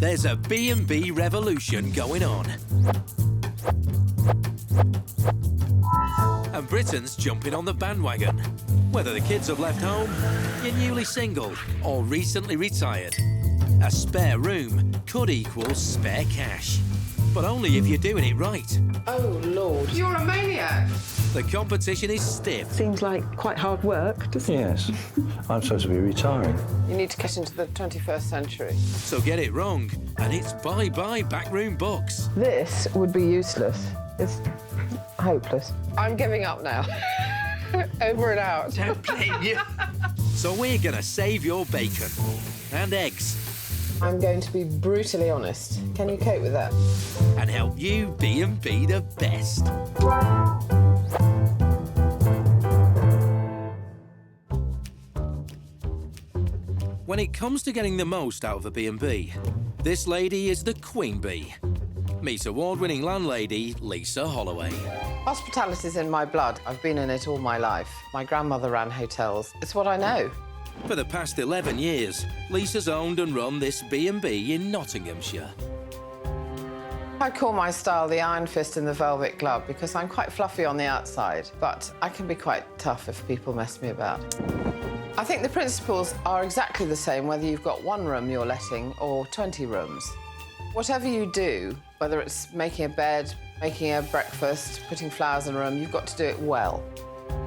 There's a B&B revolution going on. And Britain's jumping on the bandwagon. Whether the kids have left home, you're newly single, or recently retired, a spare room could equal spare cash. But only if you're doing it right. Oh, Lord. You're a maniac. The competition is stiff. Seems like quite hard work, doesn't it? Yes. I'm supposed to be retiring. You need to get into the 21st century. So get it wrong, and it's bye-bye backroom books. This would be useless. It's hopeless. I'm giving up now. Over and out. Don't blame you. So we're going to save your bacon and eggs. I'm going to be brutally honest. Can you cope with that? And help you B&B the best. When it comes to getting the most out of a B&B, this lady is the queen bee. Meet award-winning landlady Lisa Holloway. Hospitality's in my blood. I've been in it all my life. My grandmother ran hotels. It's what I know. For the past 11 years, Lisa's owned and run this B&B in Nottinghamshire. I call my style the iron fist in the velvet glove because I'm quite fluffy on the outside, but I can be quite tough if people mess me about. I think the principles are exactly the same whether you've got one room you're letting or 20 rooms. Whatever you do, whether it's making a bed, making a breakfast, putting flowers in a room, you've got to do it well.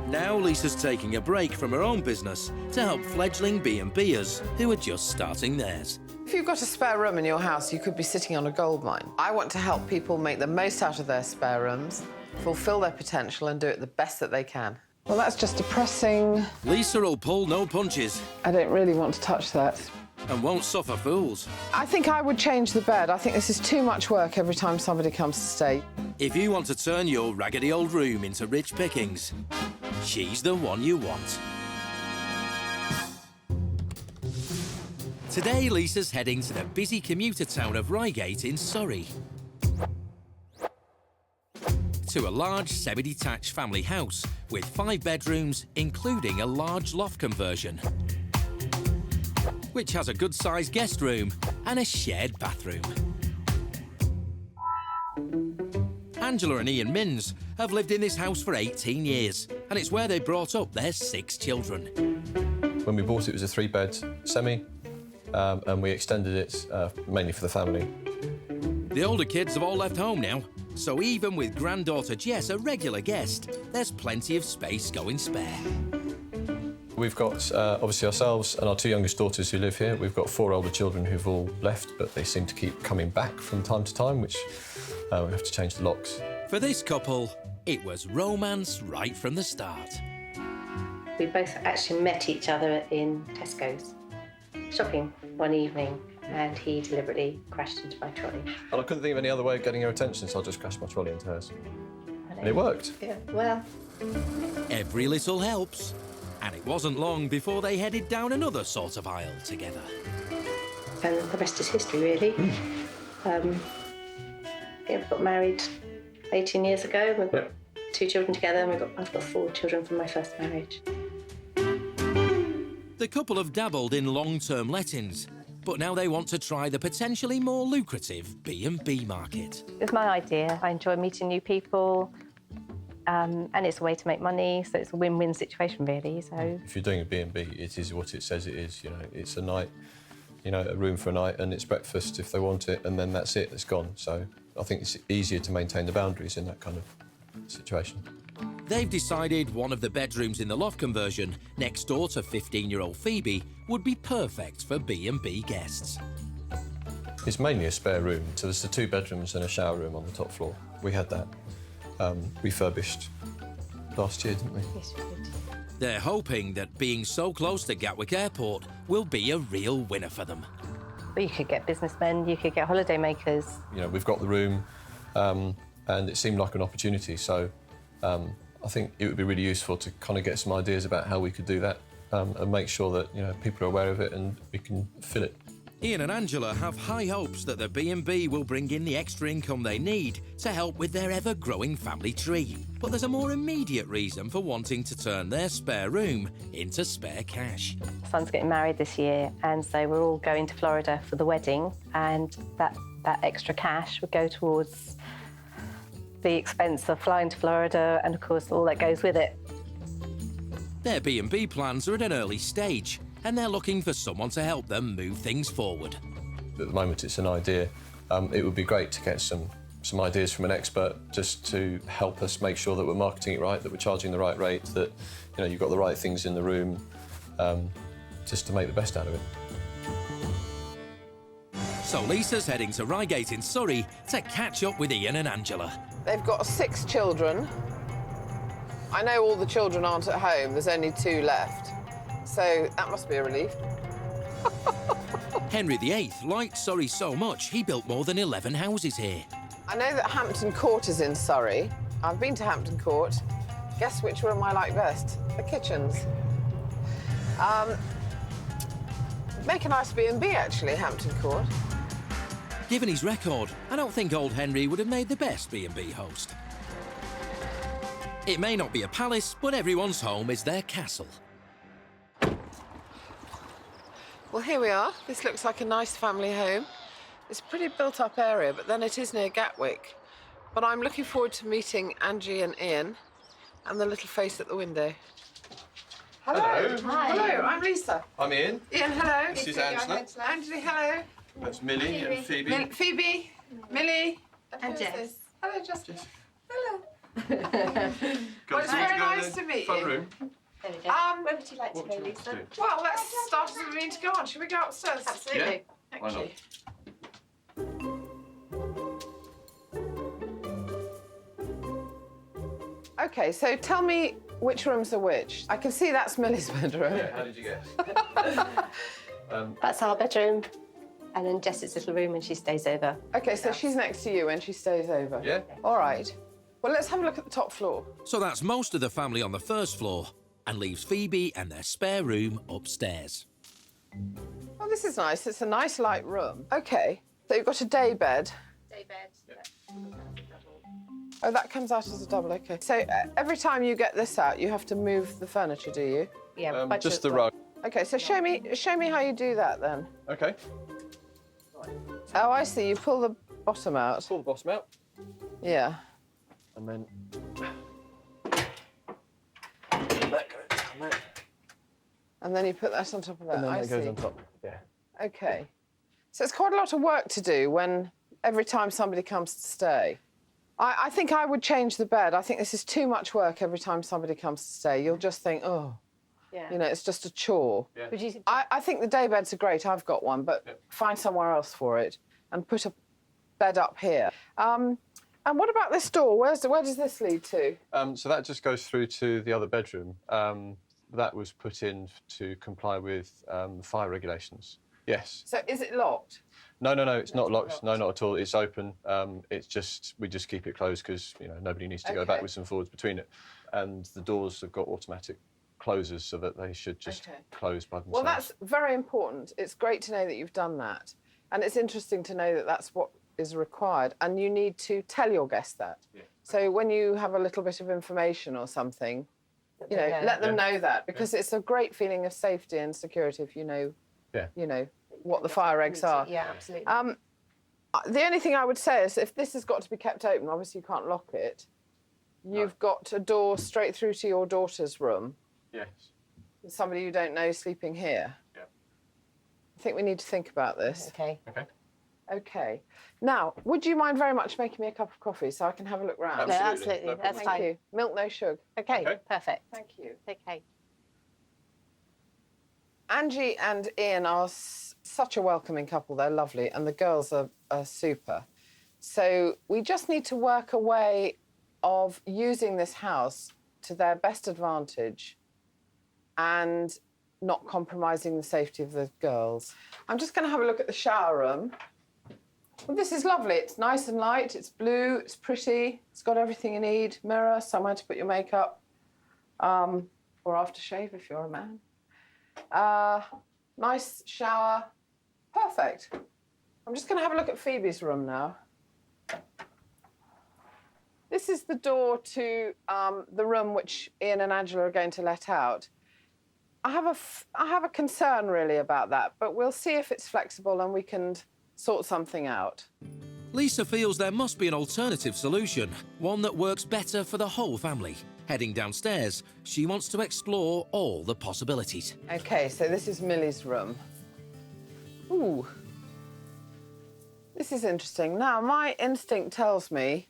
Now Lisa's taking a break from her own business to help fledgling B&Bers who are just starting theirs. If you've got a spare room in your house, you could be sitting on a goldmine. I want to help people make the most out of their spare rooms, fulfil their potential and do it the best that they can. Well, that's just depressing. Lisa will pull no punches I don't really want to touch that. and won't suffer fools. I think I would change the bed. I think this is too much work every time somebody comes to stay. If you want to turn your raggedy old room into rich pickings, she's the one you want. Today, Lisa's heading to the busy commuter town of Rygate in Surrey. To a large semi-detached family house with 5 bedrooms, including a large loft conversion, which has a good-sized guest room and a shared bathroom. Angela and Ian Minns have lived in this house for 18 years, and it's where they brought up their 6 children. When we bought it, it was a 3-bed semi, and we extended it mainly for the family. The older kids have all left home now, so even with granddaughter Jess a regular guest, there's plenty of space going spare. We've got, obviously, ourselves and our 2 youngest daughters who live here. We've got 4 older children who've all left, but they seem to keep coming back from time to time, which we have to change the locks. For this couple, it was romance right from the start. We both actually met each other in Tesco's, shopping one evening, and he deliberately crashed into my trolley. And I couldn't think of any other way of getting her attention, so I just crashed my trolley into hers. And it worked. Yeah, well. Every little helps. And it wasn't long before they headed down another sort of aisle together. And the rest is history, really. We got married 18 years ago. We've got 2 children together, and I've got 4 children from my first marriage. The couple have dabbled in long-term lettings, but now they want to try the potentially more lucrative B&B market. It's my idea. I enjoy meeting new people, and it's a way to make money, so it's a win-win situation, really. So if you're doing a B&B, it is what it says it is. You know, it's a night, you know, a room for a night, and it's breakfast if they want it, and then that's it. It's gone. So I think it's easier to maintain the boundaries in that kind of situation. They've decided one of the bedrooms in the loft conversion next door to 15-year-old Phoebe would be perfect for B&B guests. It's mainly a spare room, so there's the 2 bedrooms and a shower room on the top floor. We had that refurbished last year, didn't we? yes, we did. They're hoping that being so close to Gatwick Airport will be a real winner for them. But you could get businessmen, you could get holiday makers. You know, we've got the room, and it seemed like an opportunity, so I think it would be really useful to kind of get some ideas about how we could do that and make sure that, you know, people are aware of it and we can fill it. Ian and Angela have high hopes that the B&B will bring in the extra income they need to help with their ever-growing family tree. But there's a more immediate reason for wanting to turn their spare room into spare cash. My son's getting married this year, and so we're all going to Florida for the wedding, and that extra cash would go towards the expense of flying to Florida and, of course, all that goes with it. Their B&B plans are at an early stage, and they're looking for someone to help them move things forward. At the moment, it's an idea. It would be great to get some ideas from an expert just to help us make sure that we're marketing it right, that we're charging the right rate, that you've got the right things in the room, just to make the best out of it. So Lisa's heading to Rygate in Surrey to catch up with Ian and Angela. They've got 6 children. I know all the children aren't at home. There's only 2 left. So that must be a relief. Henry VIII liked Surrey so much, he built more than 11 houses here. I know that Hampton Court is in Surrey. I've been to Hampton Court. Guess which room I like best? The kitchens. Make a nice B&B, actually, Hampton Court. Given his record, I don't think old Henry would have made the best B&B host. It may not be a palace, but everyone's home is their castle. Well, here we are. This looks like a nice family home. It's a pretty built-up area, but then it is near Gatwick. But I'm looking forward to meeting Angie and Ian and the little face at the window. Hello. Hi. Hello, I'm Lisa. I'm Ian. Ian, hello. This is Angela. Angie, hello. That's Millie and Phoebe. Phoebe, Millie. And Jess. Hello, Jess. Hello. Well, it's very nice to meet Front you. room. There we go. Where would you like to go, Lisa? Well, let's start as we mean to go on. Shall we go upstairs? Absolutely. Yeah. Why not? Okay, so tell me which rooms are which. I can see that's Millie's bedroom. Yeah, how did you guess? That's our bedroom. And then Jess's little room, and she stays over. Okay, so she's next to you and she stays over. Yeah. All right. Well, let's have a look at the top floor. So that's most of the family on the first floor, and leaves Phoebe and their spare room upstairs. Oh, this is nice. It's a nice light room. Okay, so you've got a day bed. Day bed. Oh, that comes out as a double, okay. So every time you get this out, you have to move the furniture, do you? Yeah, Just the rug. Okay, so show me how you do that then. Okay. Oh, I see. You pull the bottom out. Pull the bottom out. Yeah. And then that goes on there. And then you put that on top of that. And then I that goes see. on top. Yeah. Okay. So it's quite a lot of work to do when every time somebody comes to stay. I think I would change the bed. I think this is too much work every time somebody comes to stay. You'll just think, oh, Yeah. you know, it's just a chore. Yeah. Would you... I think the day beds are great. I've got one, but find somewhere else for it and put a bed up here. And what about this door? Where does this lead to? So that just goes through to the other bedroom. That was put in to comply with fire regulations. Yes. So is it locked? No, it's not locked. No, not at all. It's open. It's just we just keep it closed because nobody needs to go backwards and forwards between it. And the doors have got automatic closers so that they should just close by themselves. Well, that's very important. It's great to know that you've done that. And it's interesting to know that that's what is required. And you need to tell your guests that. Yeah. So when you have a little bit of information or something, let them know that, because it's a great feeling of safety and security if you know what the fire regs are. Yeah, absolutely. The only thing I would say is if this has got to be kept open, obviously you can't lock it. You've got a door straight through to your daughter's room. Yes. With somebody you don't know sleeping here. Yeah. I think we need to think about this. Okay. Okay. Now, would you mind very much making me a cup of coffee so I can have a look round? No, Absolutely. absolutely. No That's Thank fine. you. Milk, no sugar. Okay, perfect. Thank you. Okay. Angie and Ian are such a welcoming couple. They're lovely, and the girls are super. So we just need to work a way of using this house to their best advantage and not compromising the safety of the girls. I'm just going to have a look at the shower room. Well, this is lovely. It's nice and light. It's blue. It's pretty. It's got everything you need. Mirror, somewhere to put your makeup, or aftershave if you're a man. Nice shower, Perfect. I'm just going to have a look at Phoebe's room now. This is the door to the room which Ian and Angela are going to let out. I have a concern really about that, but we'll see if it's flexible and we can sort something out. Lisa feels there must be an alternative solution, one that works better for the whole family. Heading downstairs, she wants to explore all the possibilities. OK, so this is Millie's room. Ooh. This is interesting. Now, my instinct tells me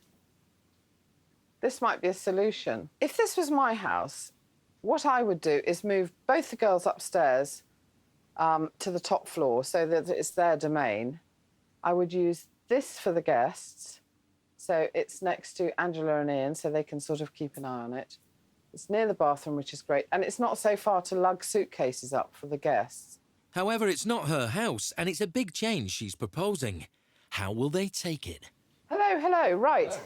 this might be a solution. If this was my house, what I would do is move both the girls upstairs to the top floor so that it's their domain. I would use this for the guests. So it's next to Angela and Ian, so they can sort of keep an eye on it. It's near the bathroom, which is great. And it's not so far to lug suitcases up for the guests. However, it's not her house, and it's a big change she's proposing. How will they take it? Hello, hello, right.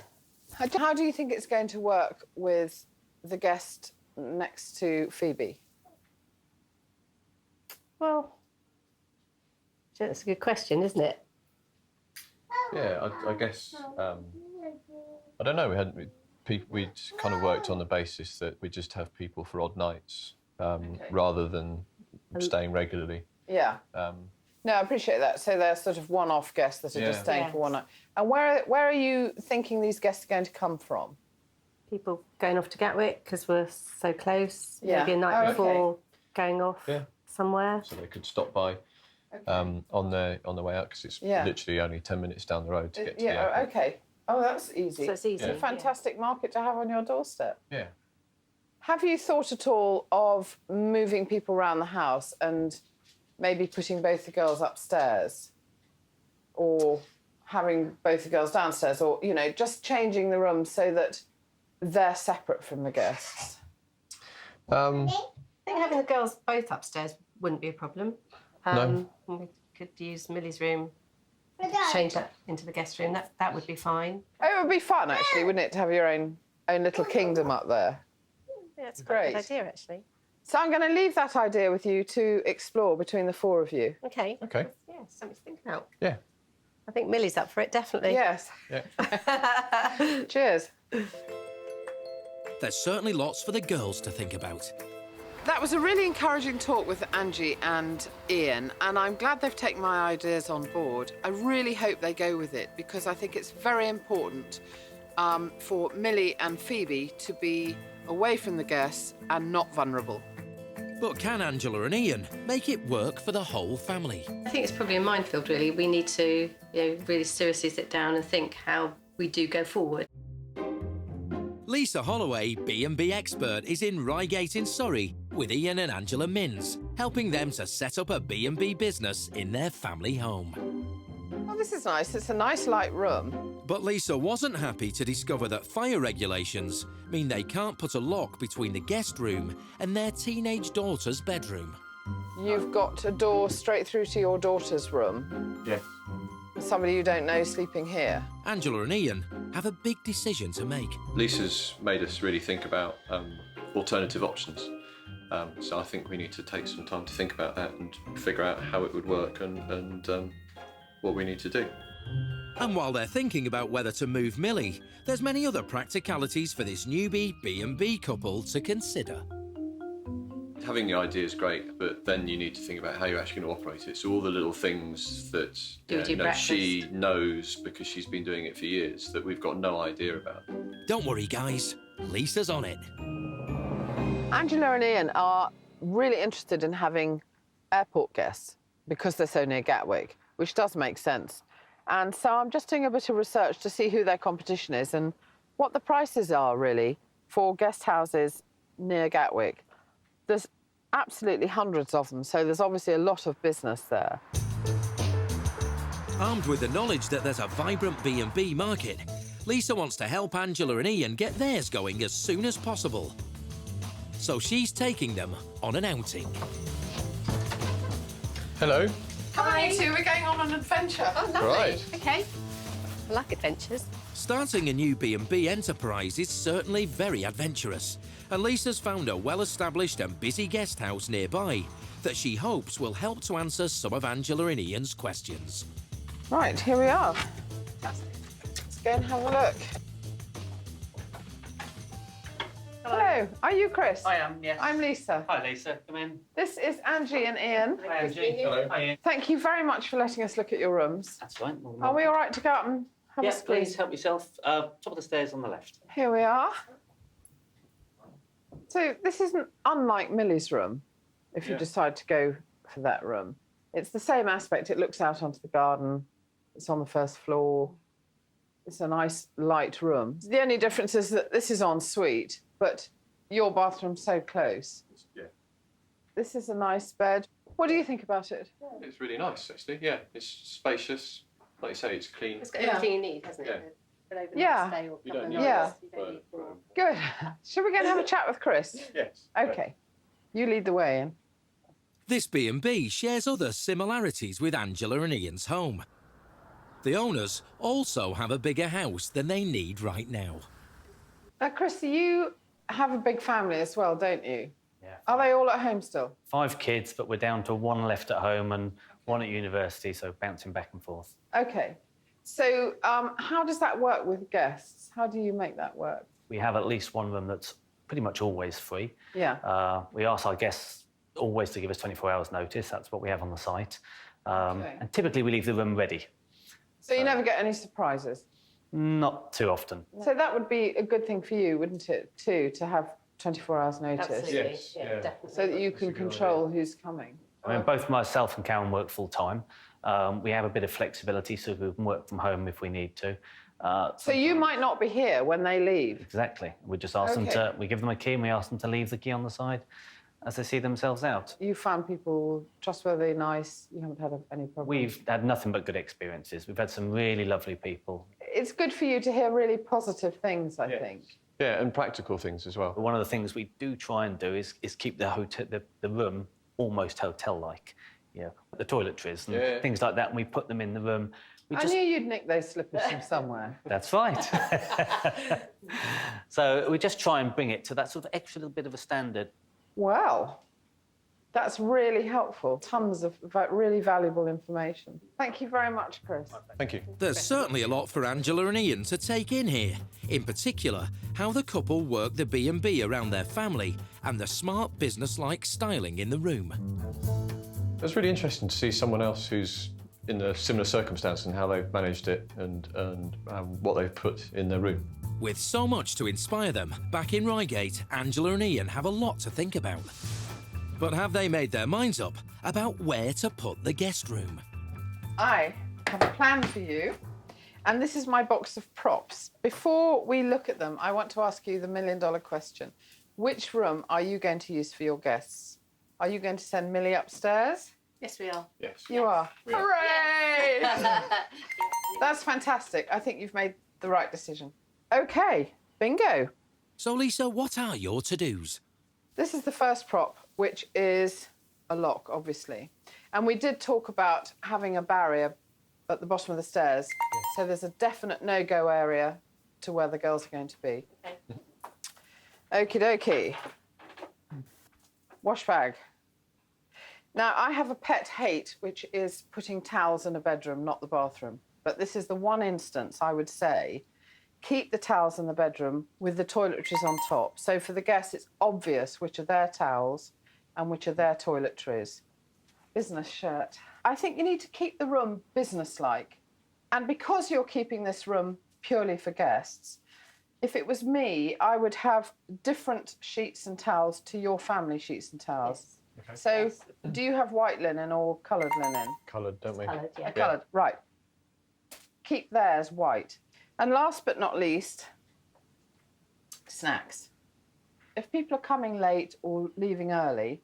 How do you think it's going to work with the guest next to Phoebe? Well, that's a good question, isn't it? Yeah, I guess. I don't know. We'd kind of worked on the basis that we just have people for odd nights rather than staying regularly. Yeah. No, I appreciate that. So they're sort of one-off guests that are just staying for one night. And where are you thinking these guests are going to come from? People going off to Gatwick because we're so close. Yeah. Maybe a night before going off somewhere. So they could stop by on their way out because it's literally only 10 minutes down the road to get to the airport. OK. Oh, that's easy. So it's easy. It's a fantastic market to have on your doorstep. Yeah. Have you thought at all of moving people around the house and maybe putting both the girls upstairs or having both the girls downstairs or, you know, just changing the room so that they're separate from the guests? I think having the girls both upstairs wouldn't be a problem. No. We could use Millie's room, change that into the guest room. That would be fine. Oh, it would be fun, actually, wouldn't it, to have your own little kingdom up there? Yeah, it's Great. a good idea, actually. So I'm going to leave that idea with you to explore between the four of you. OK. OK. Yeah, something to think about. Yeah. I think Millie's up for it, definitely. Yes. Yeah. Cheers. There's certainly lots for the girls to think about. That was a really encouraging talk with Angie and Ian, and I'm glad they've taken my ideas on board. I really hope they go with it because I think it's very important for Millie and Phoebe to be away from the guests and not vulnerable. But can Angela and Ian make it work for the whole family? I think it's probably a minefield, really. We need to, really seriously sit down and think how we do go forward. Lisa Holloway, B&B expert, is in Rygate in Surrey with Ian and Angela Minns, helping them to set up a B&B business in their family home. Oh, this is nice. It's a nice light room. But Lisa wasn't happy to discover that fire regulations mean they can't put a lock between the guest room and their teenage daughter's bedroom. You've got a door straight through to your daughter's room. Yeah. Somebody you don't know sleeping here. Angela and Ian have a big decision to make. Lisa's made us really think about alternative options. So I think we need to take some time to think about that and figure out how it would work and what we need to do. And while they're thinking about whether to move Millie, there's many other practicalities for this newbie B&B couple to consider. Having the idea is great, but then you need to think about how you're actually going to operate it. So all the little things that she knows because she's been doing it for years that we've got no idea about. Don't worry, guys. Lisa's on it. Angela and Ian are really interested in having airport guests because they're so near Gatwick, which does make sense. And so I'm just doing a bit of research to see who their competition is and what the prices are, really, for guest houses near Gatwick. There's absolutely hundreds of them, so there's obviously a lot of business there. Armed with the knowledge that there's a vibrant B&B market, Lisa wants to help Angela and Ian get theirs going as soon as possible. So she's taking them on an outing. Hello. Come on, you two, we're going on an adventure. Oh, lovely. Right. OK. I like adventures. Starting a new B&B enterprise is certainly very adventurous, and Lisa's found a well-established and busy guest house nearby that she hopes will help to answer some of Angela and Ian's questions. Right, here we are. Let's go and have a look. Hello, are you Chris? I am, yes. I'm Lisa. Hi, Lisa. Come in. This is Angie and Ian. Hi, Angie. Hello. Hi, Ian. Thank you very much for letting us look at your rooms. That's right. Are we all right to go up and have a Yes, squeeze? please help yourself. Top of the stairs on the left. Here we are. So this isn't unlike Millie's room, if you decide to go for that room. It's the same aspect. It looks out onto the garden. It's on the first floor. It's a nice, light room. The only difference is that this is en suite, but your bathroom's so close. Yeah. This is a nice bed. What do you think about it? It's really nice, actually. Yeah, it's spacious. Like you say, it's clean. It's got everything you need, hasn't Yeah. it? An overnight Yeah. stay or You don't couple need of Yeah. nights, you don't need more. Good. Shall we go and have a chat with Chris? Yes. OK. You lead the way in. This B&B shares other similarities with Angela and Ian's home. The owners also have a bigger house than they need right now. Chris, you have a big family as well, don't you? Yeah. Are they all at home still? 5 kids, but we're down to 1 left at home and 1 at university, so bouncing back and forth. OK. So how does that work with guests? How do you make that work? We have at least one room that's pretty much always free. Yeah. We ask our guests always to give us 24 hours notice. That's what we have on the site. Okay. And typically we leave the room ready. So you never get any surprises? Not too often. So that would be a good thing for you, wouldn't it, too, to have 24 hours notice? Absolutely. Yes, Yeah, yeah. definitely. So that you can control who's coming. I mean, both myself and Karen work full time. We have a bit of flexibility, so we can work from home if we need to. So you might not be here when they leave? Exactly. We just ask them to, we give them a key and we ask them to leave the key on the side as they see themselves out. You found people trustworthy, nice, you haven't had any problems? We've had nothing but good experiences. We've had some really lovely people. It's good for you to hear really positive things, I think. Yeah, and practical things as well. But one of the things we do try and do is keep the hotel, the room almost hotel-like. You know, the toiletries and things like that, and we put them in the room. I knew you'd nick those slippers from somewhere. That's right. So we just try and bring it to that sort of extra little bit of a standard. Well, that's really helpful. Tons of really valuable information. Thank you very much, Chris. Thank you. There's certainly a lot for Angela and Ian to take in here. In particular, how the couple work the B&B around their family and the smart business-like styling in the room. It's really interesting to see someone else who's in a similar circumstance and how they've managed it and what they've put in their room. With so much to inspire them, back in Rygate, Angela and Ian have a lot to think about. But have they made their minds up about where to put the guest room? I have a plan for you, and this is my box of props. Before we look at them, I want to ask you the million-dollar question. Which room are you going to use for your guests? Are you going to send Millie upstairs? Yes, we are. Yes. You are. Hooray! That's fantastic. I think you've made the right decision. OK, bingo. So, Lisa, what are your to-dos? This is the first prop, which is a lock, obviously. And we did talk about having a barrier at the bottom of the stairs. Yes. So there's a definite no-go area to where the girls are going to be. Okie dokie. Wash bag. Now, I have a pet hate, which is putting towels in a bedroom, not the bathroom. But this is the one instance, I would say, keep the towels in the bedroom with the toiletries on top. So for the guests, it's obvious which are their towels and which are their toiletries. Business shirt. I think you need to keep the room business-like. And because you're keeping this room purely for guests, if it was me, I would have different sheets and towels to your family sheets and towels. Yes. Okay. So do you have white linen or coloured linen? Coloured, don't we? Coloured, yeah. Coloured, right. Keep theirs white. And last but not least, snacks. If people are coming late or leaving early,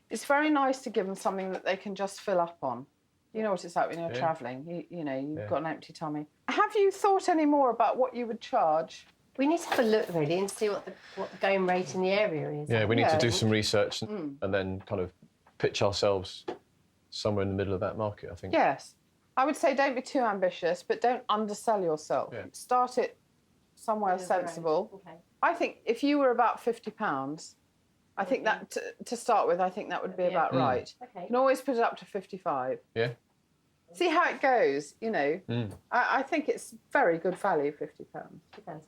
it's very nice to give them something that they can just fill up on. You know what it's like when you're travelling. You know, you've got an empty tummy. Have you thought any more about what you would charge? We need to have a look, really, and see what the going rate in the area is. Yeah, we need to do some research and then kind of pitch ourselves somewhere in the middle of that market, I think. Yes. I would say don't be too ambitious, but don't undersell yourself. Yeah. Start it somewhere sensible. Okay. I think if you were about £50, I think that, to start with, I think that would be about right. Okay. You can always put it up to 55. Yeah. See how it goes, you know. I think it's very good value, £50.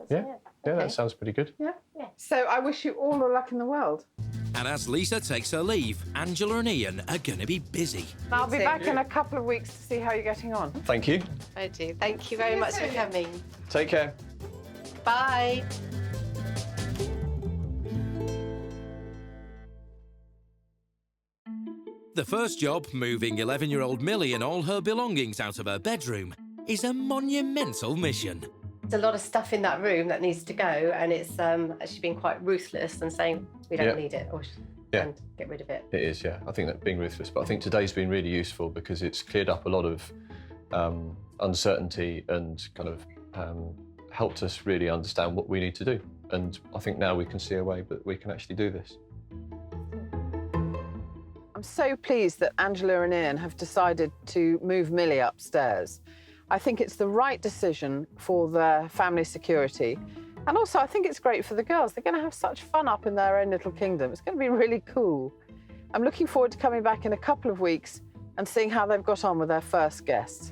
Yeah, that sounds pretty good. Yeah. So I wish you all the luck in the world. And as Lisa takes her leave, Angela and Ian are going to be busy. I'll be back in a couple of weeks to see how you're getting on. Thank you. I do. Thank you very much for coming. Take care. Bye. The first job, moving 11-year-old Millie and all her belongings out of her bedroom, is a monumental mission. There's a lot of stuff in that room that needs to go, and it's actually been quite ruthless and saying we don't need it and get rid of it. It is, yeah. I think that being ruthless, but I think today's been really useful because it's cleared up a lot of uncertainty and kind of helped us really understand what we need to do. And I think now we can see a way that we can actually do this. I'm so pleased that Angela and Ian have decided to move Millie upstairs. I think it's the right decision for their family security. And also, I think it's great for the girls. They're going to have such fun up in their own little kingdom. It's going to be really cool. I'm looking forward to coming back in a couple of weeks and seeing how they've got on with their first guests.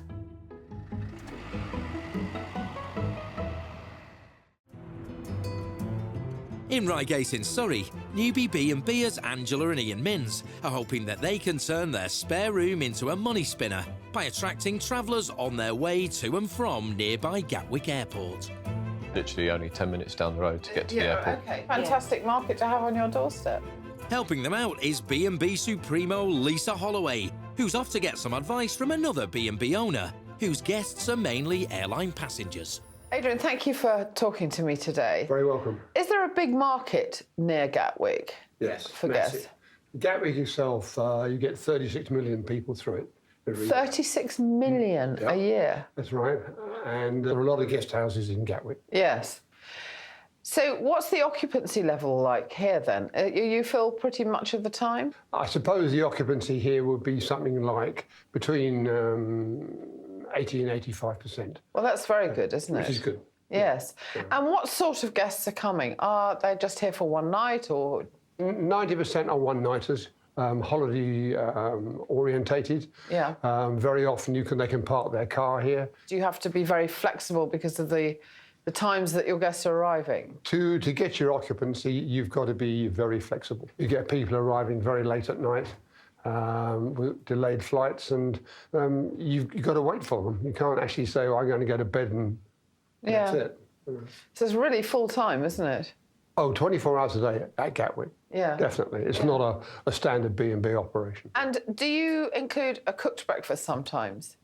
In Rygate in Surrey, newbie B&Bers Angela and Ian Minns are hoping that they can turn their spare room into a money spinner by attracting travellers on their way to and from nearby Gatwick Airport. Literally only 10 minutes down the road to get to the airport. Okay. Fantastic market to have on your doorstep. Helping them out is B&B Supremo Lisa Holloway, who's off to get some advice from another B&B owner, whose guests are mainly airline passengers. Adrian, thank you for talking to me today. Very welcome. Is there a big market near Gatwick? Yes, for massive. guests? Gatwick itself, you get 36 million people through it. 36 million a year? That's right. And there are a lot of guest houses in Gatwick. Yes. So what's the occupancy level like here then? You fill pretty much of the time? I suppose the occupancy here would be something like between 80 and 85%. Well, that's very good, isn't it? Which is good. Yes. Yeah. And what sort of guests are coming? Are they just here for one night or? 90% are one-nighters, holiday orientated. Yeah. Very often they can park their car here. Do you have to be very flexible because of the times that your guests are arriving? To get your occupancy, you've got to be very flexible. You get people arriving very late at night. With delayed flights, and you've got to wait for them. You can't actually say, I'm going to go to bed and that's it. So it's really full time, isn't it? Oh, 24 hours a day at Gatwick. Yeah. Definitely. It's not a standard B&B operation. And do you include a cooked breakfast sometimes?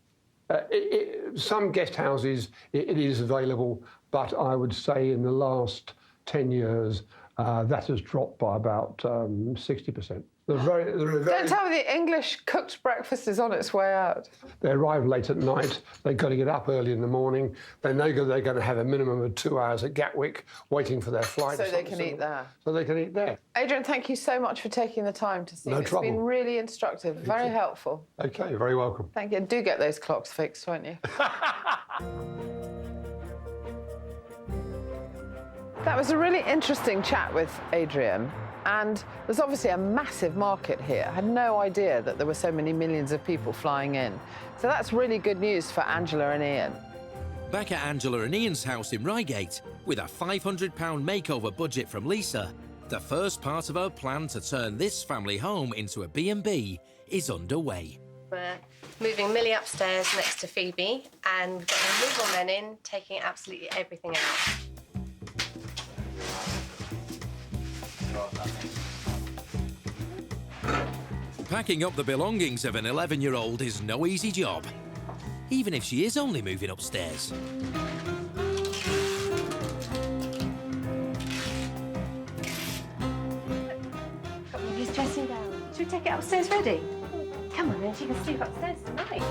Some guest houses, it is available, but I would say in the last 10 years, that has dropped by about 60%. Don't tell me the English cooked breakfast is on its way out. They arrive late at night. They've got to get up early in the morning. They know they're going to have a minimum of 2 hours at Gatwick waiting for their flight. So they can eat there. So they can eat there. Adrian, thank you so much for taking the time to see me. No trouble. It's been really instructive, very helpful. OK, you're very welcome. Thank you. Do get those clocks fixed, won't you? That was a really interesting chat with Adrian. And there's obviously a massive market here. I had no idea that there were so many millions of people flying in. So that's really good news for Angela and Ian. Back at Angela and Ian's house in Rygate, with a £500 makeover budget from Lisa, the first part of her plan to turn this family home into a B&B is underway. We're moving Millie upstairs next to Phoebe, and we've got the removal men in, taking absolutely everything out. Packing up the belongings of an 11-year-old is no easy job, even if she is only moving upstairs. He's dressing down. Should we take it upstairs ready? Come on, then she can sleep upstairs tonight.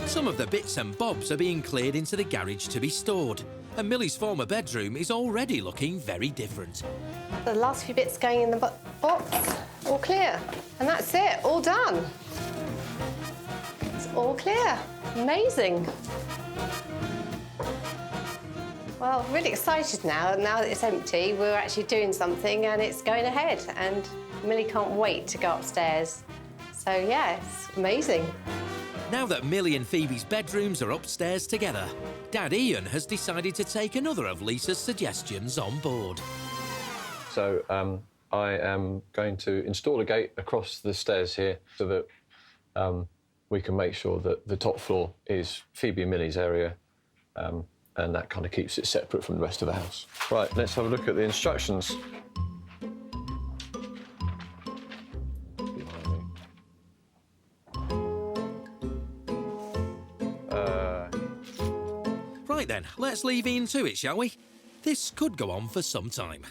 Some of the bits and bobs are being cleared into the garage to be stored, and Millie's former bedroom is already looking very different. The last few bits going in the box, all clear. And that's it, all done. It's all clear. Amazing. Well, really excited now. Now that it's empty, we're actually doing something and it's going ahead. And Millie can't wait to go upstairs. So, yeah, it's amazing. Now that Millie and Phoebe's bedrooms are upstairs together, Dad Ian has decided to take another of Lisa's suggestions on board. So I am going to install a gate across the stairs here so that we can make sure that the top floor is Phoebe and Millie's area, and that kind of keeps it separate from the rest of the house. Right, let's have a look at the instructions. Right then, let's leave Ian to it, shall we? This could go on for some time.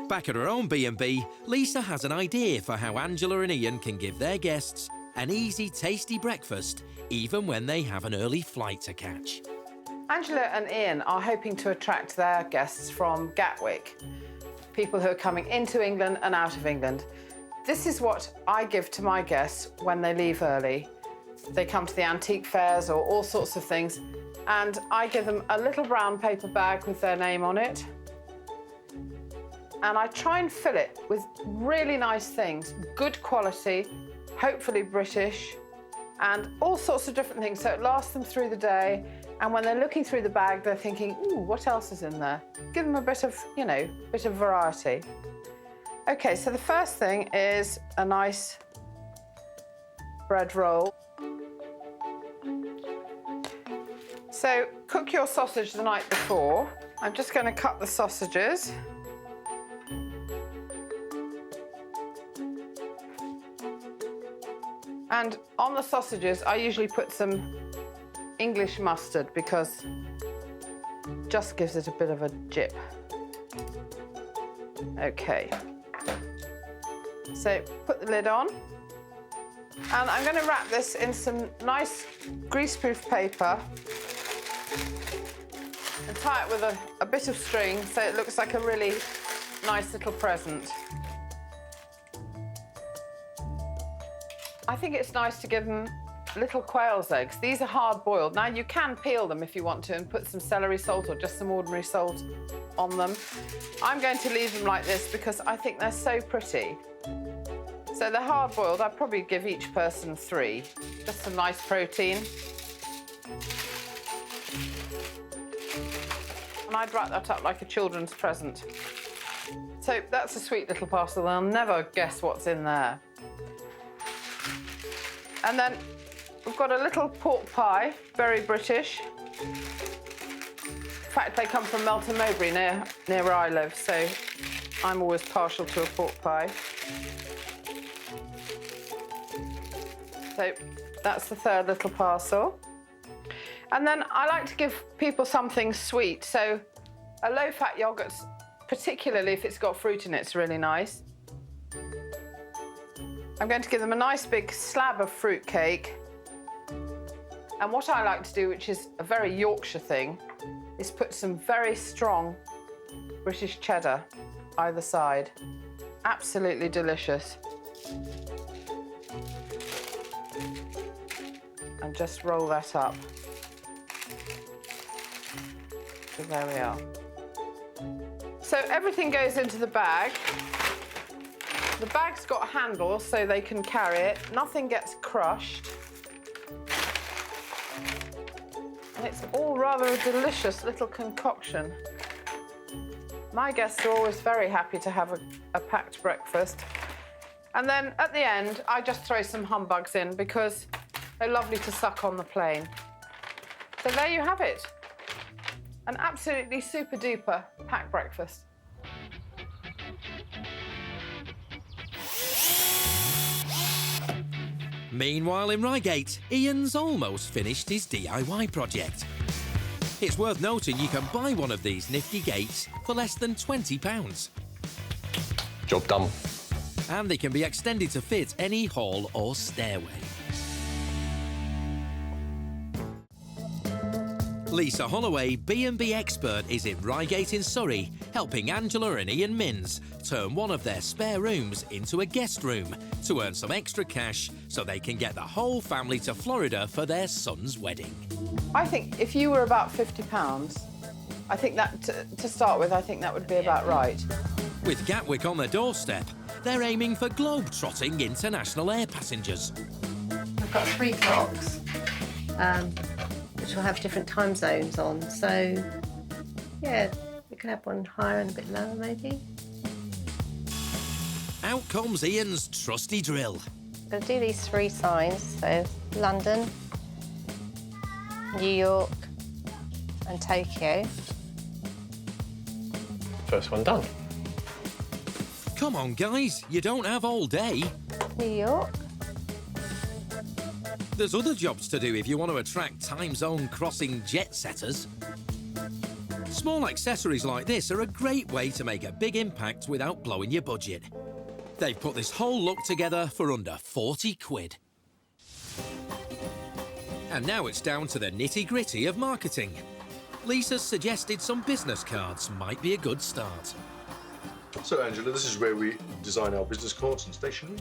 Back at her own B&B, Lisa has an idea for how Angela and Ian can give their guests an easy, tasty breakfast, even when they have an early flight to catch. Angela and Ian are hoping to attract their guests from Gatwick, people who are coming into England and out of England. This is what I give to my guests when they leave early. They come to the antique fairs or all sorts of things, and I give them a little brown paper bag with their name on it, and I try and fill it with really nice things, good quality, hopefully British, and all sorts of different things, so it lasts them through the day, and when they're looking through the bag, they're thinking, ooh, what else is in there? Give them a bit of, you know, bit of variety. Okay, so the first thing is a nice bread roll. So cook your sausage the night before. I'm just going to cut the sausages. And on the sausages, I usually put some English mustard because it just gives it a bit of a jip. Okay. So put the lid on. And I'm going to wrap this in some nice greaseproof paper and tie it with a bit of string so it looks like a really nice little present. I think it's nice to give them little quail's eggs. These are hard-boiled. Now, you can peel them if you want to and put some celery salt or just some ordinary salt on them. I'm going to leave them like this because I think they're so pretty. So they're hard-boiled. I'd probably give each person 3. Just some nice protein. And I'd wrap that up like a children's present. So that's a sweet little parcel. They'll never guess what's in there. And then we've got a little pork pie, very British. In fact, they come from Melton Mowbray, near where I live, so I'm always partial to a pork pie. So that's the third little parcel. And then I like to give people something sweet. So a low-fat yoghurt, particularly if it's got fruit in it, it's really nice. I'm going to give them a nice big slab of fruit cake. And what I like to do, which is a very Yorkshire thing, is put some very strong British cheddar either side. Absolutely delicious. And just roll that up. So there we are. So everything goes into the bag. The bag's got handles so they can carry it. Nothing gets crushed. And it's all rather a delicious little concoction. My guests are always very happy to have a packed breakfast. And then at the end, I just throw some humbugs in because they're lovely to suck on the plane. So there you have it. An absolutely super duper packed breakfast. Meanwhile in Rygate, Ian's almost finished his DIY project. It's worth noting you can buy one of these nifty gates for less than £20. Job done. And they can be extended to fit any hall or stairway. Lisa Holloway, B&B expert, is in Rygate in Surrey helping Angela and Ian Minns turn one of their spare rooms into a guest room to earn some extra cash so they can get the whole family to Florida for their son's wedding. I think if you were about £50, I think that, to start with, I think that would be about right. With Gatwick on their doorstep, they're aiming for globe-trotting international air passengers. I've got 3 clocks, which will have different time zones on. So, yeah, we could have one higher and a bit lower, maybe. Out comes Ian's trusty drill. I'm going to do these 3 signs. So, London, New York, and Tokyo. First one done. Come on, guys, you don't have all day. New York. There's other jobs to do if you want to attract time zone crossing jet setters. Small accessories like this are a great way to make a big impact without blowing your budget. They've put this whole look together for under 40 quid. And now it's down to the nitty-gritty of marketing. Lisa's suggested some business cards might be a good start. So, Angela, this is where we design our business cards and stationery.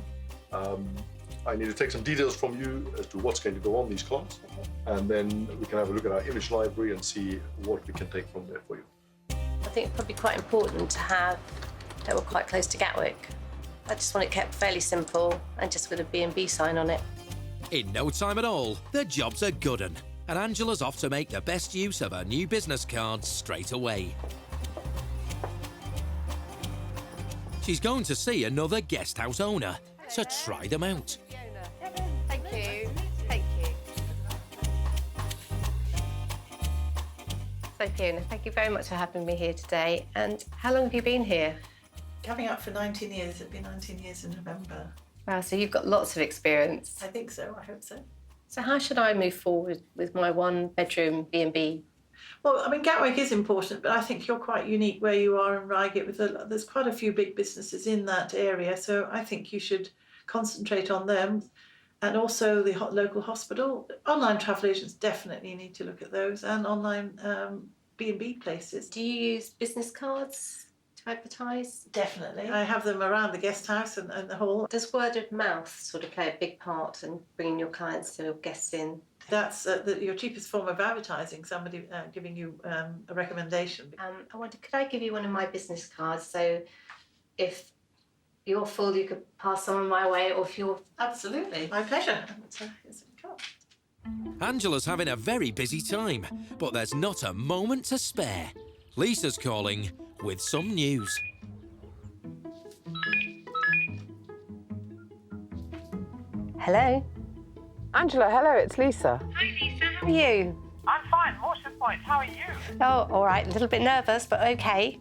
I need to take some details from you as to what's going to go on these cards, and then we can have a look at our image library and see what we can take from there for you. I think it's probably quite important to have that we're quite close to Gatwick. I just want it kept fairly simple and just with a B&B sign on it. In no time at all, the job's a good 'un, and Angela's off to make the best use of her new business cards straight away. She's going to see another guest house owner to try them out. Thank you. Thank you. So, Fiona, thank you very much for having me here today. And how long have you been here? Coming up for 19 years. It'll be 19 years in November. Wow, so you've got lots of experience. I think so. I hope so. So how should I move forward with my 1-bedroom B&B? Well, I mean, Gatwick is important, but I think you're quite unique where you are in Rygate. There's quite a few big businesses in that area, so I think you should concentrate on them. And also the local hospital. Online travel agents definitely need to look at those, and online B&B places. Do you use business cards to advertise? Definitely. I have them around the guest house and the hall. Does word of mouth sort of play a big part in bringing your clients or guests in? That's your cheapest form of advertising, somebody giving you a recommendation. I wondered, could I give you one of my business cards? So if you're full, you could pass someone my way, or if you're... Absolutely. My pleasure. Angela's having a very busy time, but there's not a moment to spare. Lisa's calling with some news. Hello? Angela, hello, it's Lisa. Hi, Lisa. How are you? I'm fine. What's the point? How are you? Oh, all right. A little bit nervous, but OK.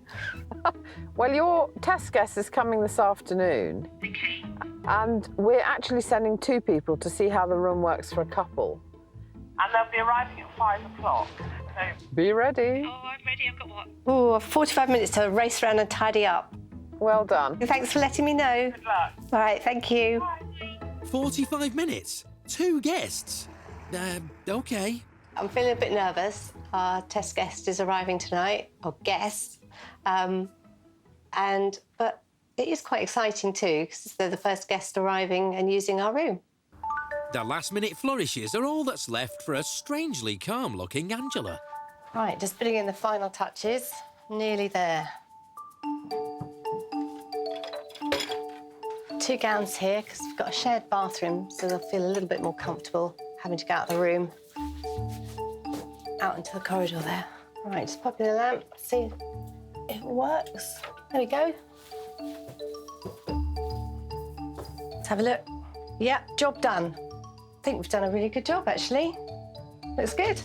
Well, your test guest is coming this afternoon. OK. And we're actually sending 2 people to see how the room works for a couple. And they'll be arriving at 5 o'clock. So... Be ready. Oh, I'm ready. I've got what? Oh, 45 minutes to race around and tidy up. Well done. Thanks for letting me know. Good luck. All right, thank you. Bye. 45 minutes? 2 guests? OK. I'm feeling a bit nervous. Our test guest is arriving tonight, or guest. But it is quite exciting too, because they're the first guest arriving and using our room. The last-minute flourishes are all that's left for a strangely calm-looking Angela. Right, just putting in the final touches. Nearly there. 2 gowns here, because we've got a shared bathroom, so they'll feel a little bit more comfortable having to go out of the room. Out into the corridor there. Right, just pop in the lamp, see if it works. There we go. Let's have a look. Yep, job done. I think we've done a really good job, actually. Looks good.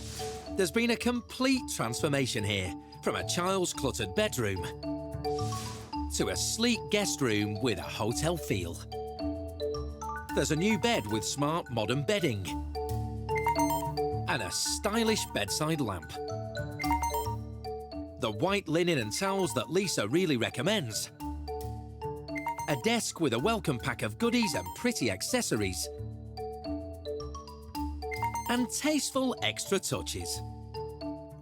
There's been a complete transformation here, from a child's cluttered bedroom to a sleek guest room with a hotel feel. There's a new bed with smart modern bedding and a stylish bedside lamp. The white linen and towels that Lisa really recommends. A desk with a welcome pack of goodies and pretty accessories. And tasteful extra touches.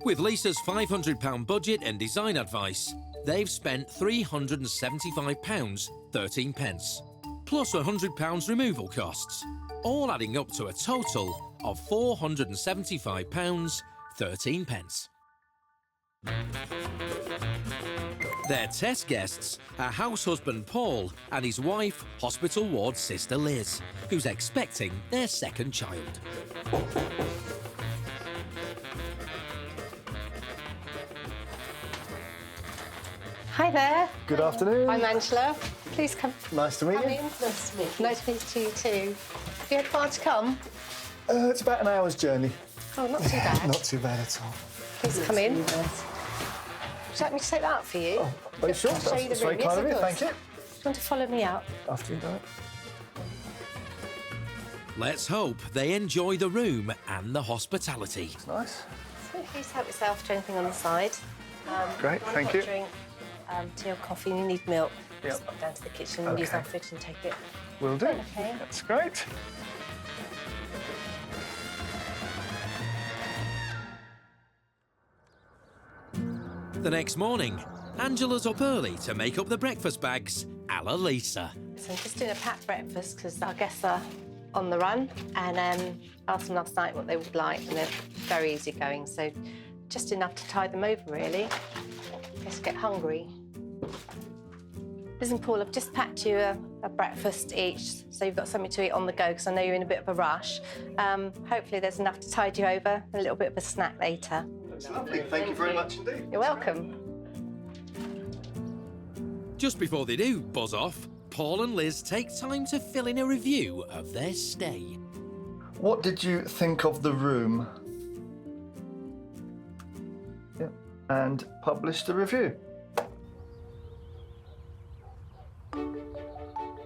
With Lisa's £500 budget and design advice, they've spent £375.13, plus £100 removal costs, all adding up to a total of £475.13. Their test guests are house husband Paul and his wife, hospital ward sister Liz, who's expecting their second child. Hi there. Good afternoon. I'm Angela. Please come. Nice to meet Come you. in. Nice to meet you. Nice to meet you too. Have you had far to come? It's about an hour's journey. Oh, not too bad. Not too bad at all. Please come in. Would you like me to take that up for you? Oh, are you sure? I'll show you the That's very room. kind of you. course. Thank you. Do you want to follow me up? After you do it. Let's hope they enjoy the room and the hospitality. It's nice. So please help yourself to anything on the side. Great, one thank hot you. Drink, tea or coffee, and you need milk. Yep. Just pop down to the kitchen and use Okay. our fridge and take it. Will do. Okay. That's great. The next morning, Angela's up early to make up the breakfast bags a la Lisa. So I'm just doing a packed breakfast because our guests are on the run, and asked them last night what they would like, and they're very easy going, so just enough to tide them over, really. Just get hungry. Liz and Paul, I've just packed you a breakfast each, so you've got something to eat on the go, because I know you're in a bit of a rush. Hopefully there's enough to tide you over, a little bit of a snack later. That's lovely. Thank you very much indeed. You're welcome. Just before they do buzz off, Paul and Liz take time to fill in a review of their stay. What did you think of the room? Yeah. And publish the review.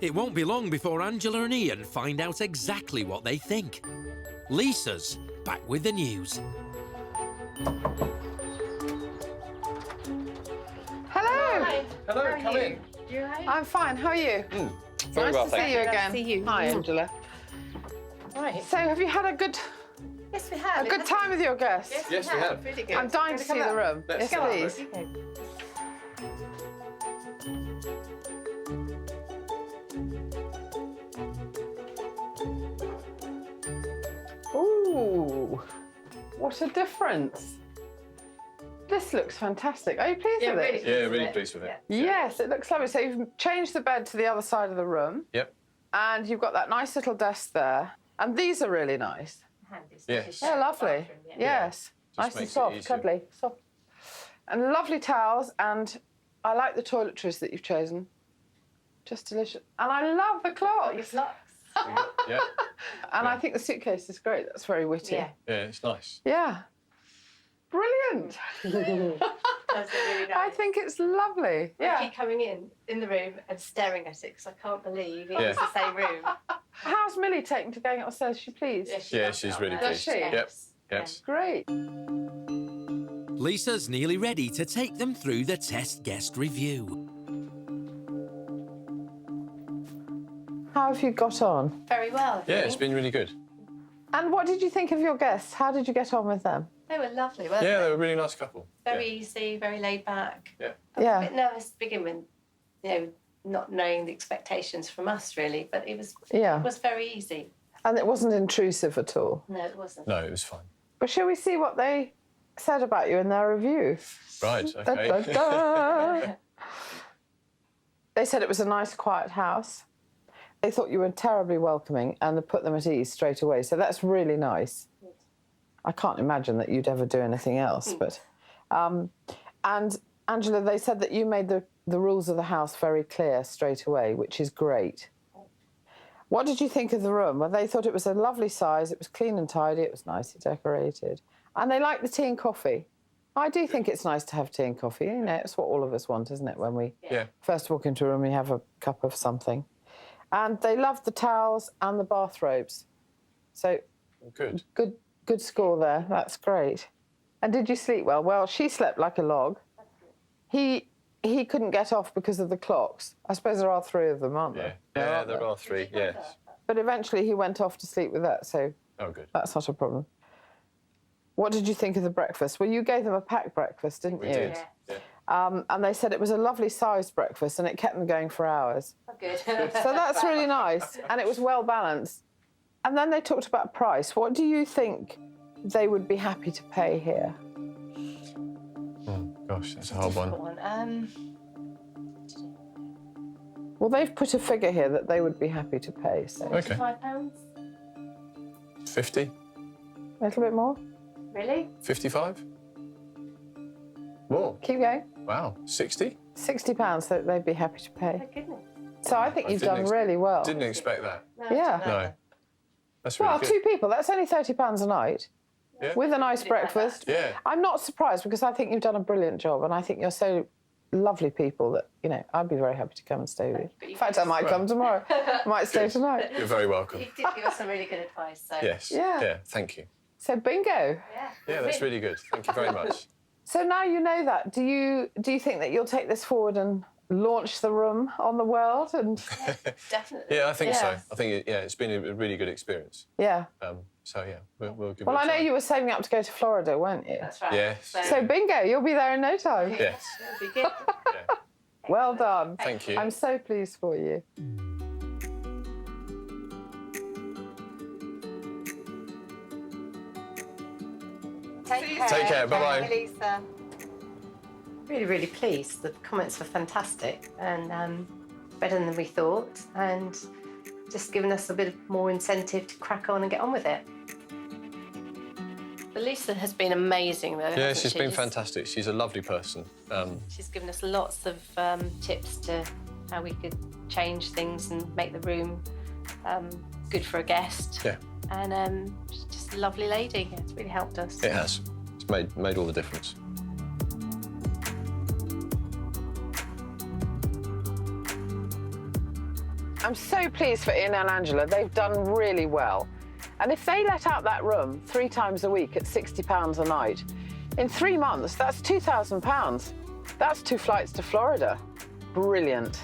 It won't be long before Angela and Ian find out exactly what they think. Lisa's back with the news. Hello. Hello, come in. You all right? I'm fine. How are you? Very nice well, to thank see you Nice to again. see you. Hi, Angela. Right. So, have you had a good Yes, we have. time with your guests? Yes, we have. Really good. I'm dying to see the room. Let's Yes, go. please. Okay. Ooh, what a difference. This looks fantastic. Are you pleased with it? Yeah, really pleased with it. Yes, it looks lovely. So you've changed the bed to the other side of the room, Yep. and you've got that nice little desk there. And these are really nice. Yeah. They're lovely. Yes. Just Nice and makes it soft, easier. cuddly, soft. And lovely towels, and I like the toiletries that you've chosen. Just delicious. And I love the clocks. Yeah. And I think the suitcase is great. That's very witty. Yeah. Yeah, it's nice. Yeah. Brilliant. Does it really I nice? think it's lovely. I Yeah. keep coming in the room and staring at it because I can't believe it's the same room. How's Millie taking to going upstairs? Is she pleased? Yeah, she's really Does pleased. she? Yep. Yes. Great. Lisa's nearly ready to take them through the test guest review. How have you got on? Very well. I Yeah, think. it's been really good. And what did you think of your guests? How did you get on with them? They were lovely, weren't Yeah, they? they were a really nice couple. Very easy, very laid back. Yeah. I was Yeah. a bit nervous to begin with, not knowing the expectations from us really, but it was very easy. And it wasn't intrusive at all. No, it wasn't. No, it was fine. But shall we see what they said about you in their review? Right, Da, okay. da, da. They said it was a nice, quiet house. They thought you were terribly welcoming and had put them at ease straight away. So that's really nice. I can't imagine that you'd ever do anything else. But and Angela, they said that you made the rules of the house very clear straight away, which is great. What did you think of the room? Well, they thought it was a lovely size. It was clean and tidy. It was nicely decorated. And they liked the tea and coffee. I do think it's nice to have tea and coffee. You know, it's what all of us want, isn't it? When we first walk into a room, we have a cup of something. And they loved the towels and the bathrobes. So good score there. That's great. And did you sleep well? Well, she slept like a log. He couldn't get off because of the clocks. I suppose there are 3 of them, aren't there? Yeah, there are 3, yes. But eventually he went off to sleep with that, so good. That's not a problem. What did you think of the breakfast? Well, you gave them a packed breakfast, didn't you? We did. Yeah. And they said it was a lovely sized breakfast and it kept them going for hours. Oh, good. So that's really nice. And it was well balanced. And then they talked about price. What do you think they would be happy to pay here? Oh, gosh, that's a hard one. Well, they've put a figure here that they would be happy to pay. So. Okay. £55? 50? A little bit more? Really? 55? More? Keep going. Wow, 60? £60 that they'd be happy to pay. Oh, goodness. So I think you've done really well. Didn't expect that. Yeah. No. That's really Well, good. 2 people, that's only £30 a night. Yeah. With a nice breakfast. Yeah. I'm not surprised because I think you've done a brilliant job and I think you're so lovely people that, you know, I'd be very happy to come and stay with you. In fact, I might come tomorrow. Might stay tonight. You're very welcome. You did give us some really good advice. So. Yes. Yeah. Yeah, thank you. So bingo. Yeah, that's really good. Thank you very much. So now you know that. Do you think that you'll take this forward and launch the room on the world? And Definitely. Yeah, I think so. Yeah. I think it's been a really good experience. yeah. So yeah, we'll give Well, it a I know try. you were saving up to go to Florida, weren't you? That's right. Yes. So bingo, you'll be there in no time. Yes. That'd be good. Yeah. Well done. Thank you. I'm so pleased for you. Take care. Take care, bye-bye. Thank you, Lisa. Really, really pleased. The comments were fantastic and better than we thought, and just given us a bit more incentive to crack on and get on with it. But Lisa has been amazing, though. Yeah, hasn't she's she? been Just- fantastic. She's a lovely person. She's given us lots of tips to how we could change things and make the room good for a guest. Yeah, And she's just a lovely lady. It's really helped us. it has. It's made all the difference. I'm so pleased for Ian and Angela. They've done really well. And if they let out that room 3 times a week at £60 a night, in 3 months, that's £2,000. That's 2 flights to Florida. Brilliant.